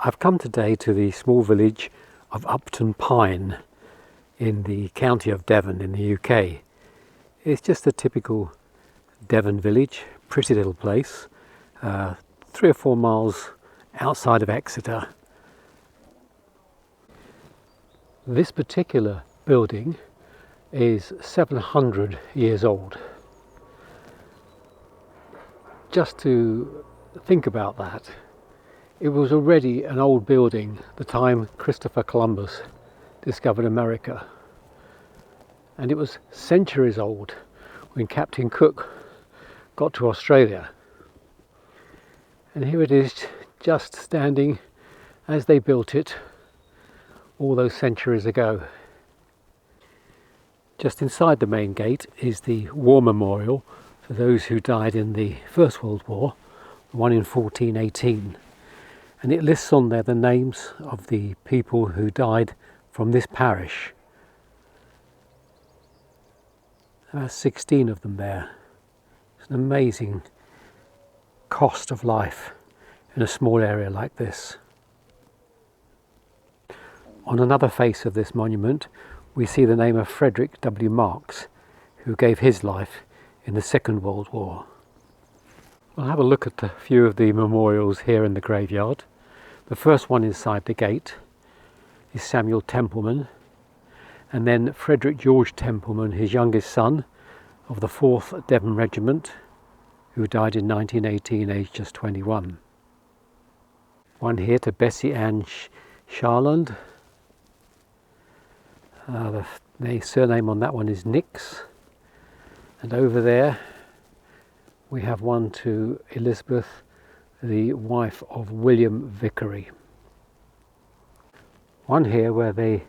I've come today to the small village of Upton Pyne in the county of Devon in the UK. It's just a typical Devon village, pretty little place, 3 or 4 miles outside of Exeter. This particular building is 700 years old. Just to think about that, it was already an old building the time Christopher Columbus discovered America, and it was centuries old when Captain Cook got to Australia. And here it is, just standing as they built it all those centuries ago. Just inside the main gate is the war memorial for those who died in the First World War, the one in 1418. And it lists on there the names of the people who died from this parish. There are 16 of them there. It's an amazing cost of life in a small area like this. On another face of this monument, we see the name of Frederick W. Marks, who gave his life in the Second World War. We'll have a look at a few of the memorials here in the graveyard. The first one inside the gate is Samuel Templemen, and then Frederick George Templemen, his youngest son, of the 4th Devon Regiment, who died in 1918, aged just 21. One here to Bessie Ann Sharland. The surname on that one is Nix. And over there we have one to Elizabeth, the wife of William Vickery. One here where the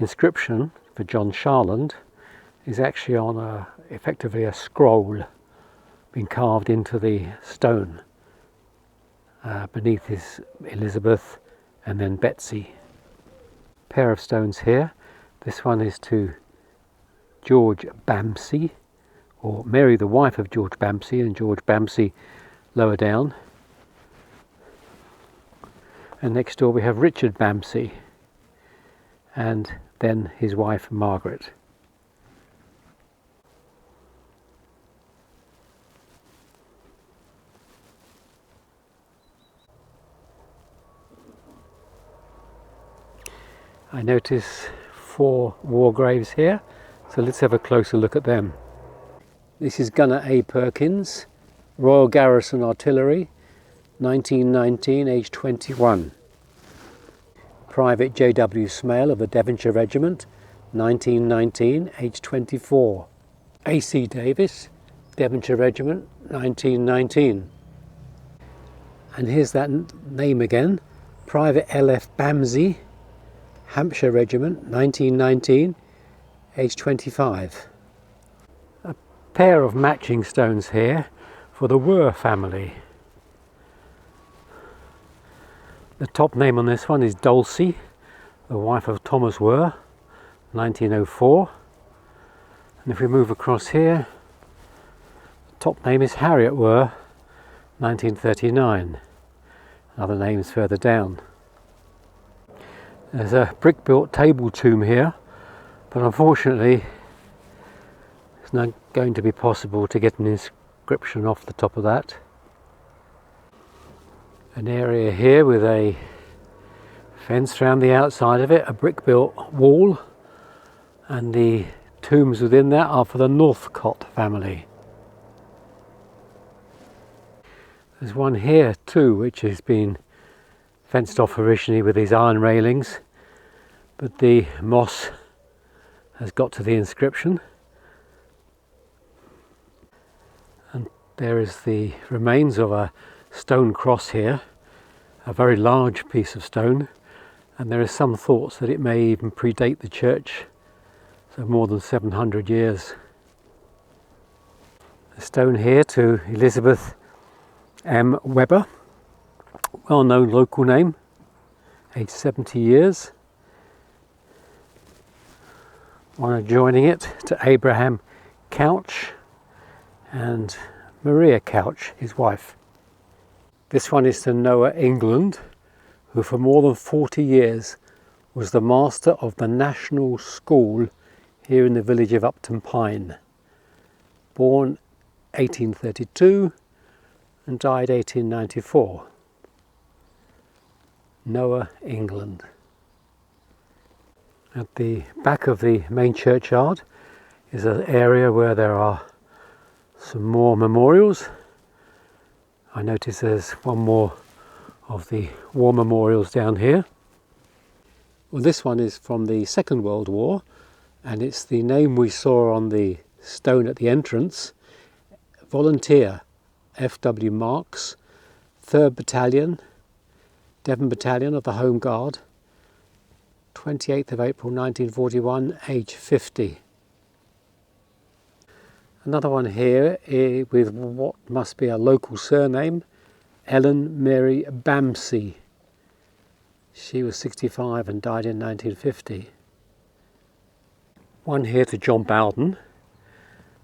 inscription for John Sharland is actually on effectively a scroll being carved into the stone. Beneath is Elizabeth and then Betsy. Pair of stones here. This one is to George Bamsey, or Mary, the wife of George Bamsey, and George Bamsey lower down. And next door we have Richard Bamsey and then his wife Margaret. I notice 4 war graves here, so let's have a closer look at them. This is Gunner A. Perkins, Royal Garrison Artillery, 1919, aged 21. Private J.W. Smale of the Devonshire Regiment, 1919, aged 24. A.C. Davis, Devonshire Regiment, 1919. And here's that name again, Private L.F. Bamsey, Hampshire Regiment, 1919, aged 25. A pair of matching stones here for the Were family. The top name on this one is Dulcie, the wife of Thomas Were, 1904. And if we move across here, the top name is Harriet Were, 1939. Other names further down. There's a brick-built table tomb here, but unfortunately it's not going to be possible to get an inscription off the top of that. An area here with a fence around the outside of it, a brick-built wall, and the tombs within that are for the Northcote family. There's one here too which has been fenced off originally with these iron railings, but the moss has got to the inscription. And there is the remains of a stone cross here, a very large piece of stone, and there is some thoughts that it may even predate the church, so more than 700 years. A stone here to Elizabeth M. Webber, well-known local name, aged 70 years. One adjoining it to Abraham Couch and Maria Couch, his wife. This one is to Noah England, who for more than 40 years was the master of the National School here in the village of Upton Pyne. Born 1832 and died 1894. Noah, England. At the back of the main churchyard is an area where there are some more memorials. I notice there's one more of the war memorials down here. Well, this one is from the Second World War, and it's the name we saw on the stone at the entrance. Volunteer F.W. Marks, 3rd Battalion, Devon Battalion of the Home Guard, 28th of April 1941, age 50. Another one here with what must be a local surname, Ellen Mary Bamsey. She was 65 and died in 1950. One here to John Bowden,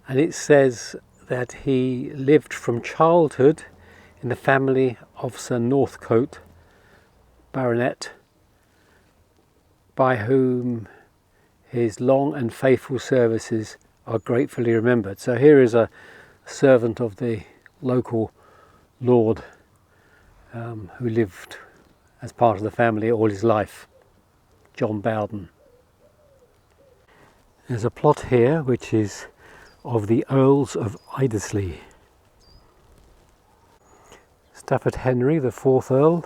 and it says that he lived from childhood in the family of Sir Northcote, Baronet, by whom his long and faithful services are gratefully remembered. So here is a servant of the local lord who lived as part of the family all his life, John Bowden. There's a plot here which is of the Earls of Iddesleigh. Stafford Henry, the 4th Earl.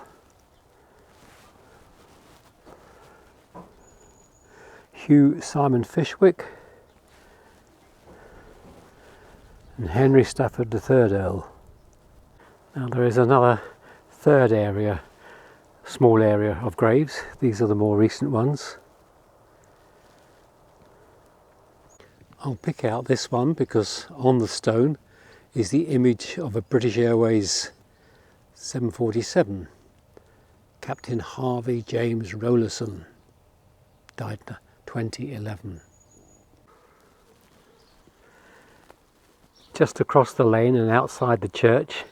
Hugh Simon Fishwick, and Henry Stafford, the 3rd Earl. Now there is another 3rd area, small area of graves. These are the more recent ones. I'll pick out this one because on the stone is the image of a British Airways 747, Captain Harvey James Rollerson, died 2011. Just across the lane and outside the church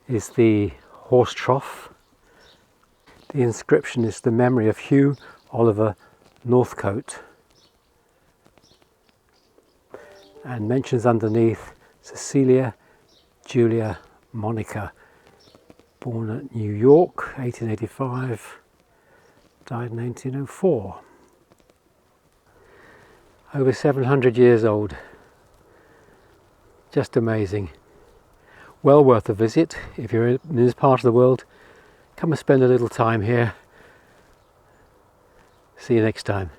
is the horse trough. The inscription is the memory of Hugh Oliver Northcote, and mentions underneath Cecilia Julia Monica, born at New York 1885, died in 1904. Over 700 years old. Just amazing. Well worth a visit. If you're in this part of the world, come and spend a little time here. See you next time.